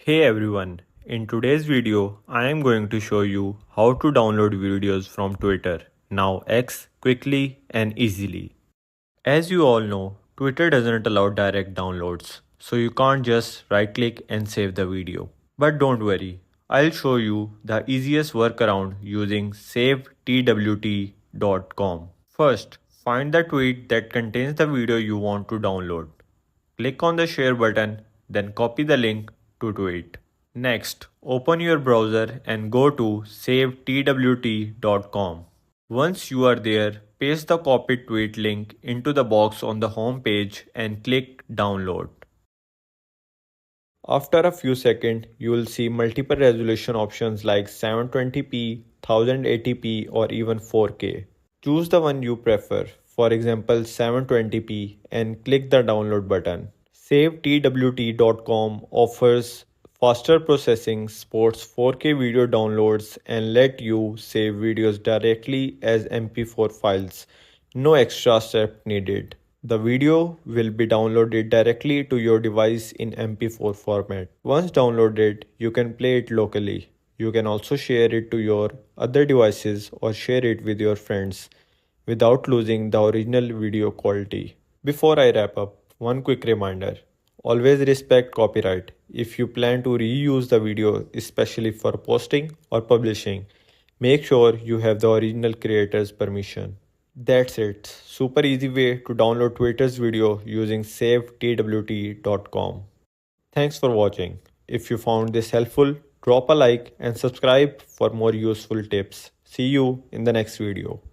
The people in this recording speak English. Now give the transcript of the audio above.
Hey everyone, in today's video I am going to show you how to download videos from Twitter, now X, quickly and easily. As you all know, Twitter doesn't allow direct downloads, so you can't just right click and save the video. But don't worry, I'll show you the easiest workaround using SaveTWT.com. First, find the tweet that contains the video you want to download. Click on the share button, then copy the link to tweet. Next, open your browser and go to SaveTWT.com. Once you are there, paste the copied tweet link into the box on the home page and click download. After a few seconds, you will see multiple resolution options like 720p, 1080p or even 4K. Choose the one you prefer, for example 720p, and click the download button. SaveTWT.com offers faster processing, supports 4K video downloads and let you save videos directly as MP4 files. No extra step needed. The video will be downloaded directly to your device in MP4 format. Once downloaded, you can play it locally. You can also share it to your other devices or share it with your friends without losing the original video quality. Before I wrap up, one quick reminder. Always respect copyright. If you plan to reuse the video, especially for posting or publishing, make sure you have the original creator's permission. That's it. Super easy way to download Twitter's video using SaveTWT.com. Thanks for watching. If you found this helpful, drop a like and subscribe for more useful tips. See you in the next video.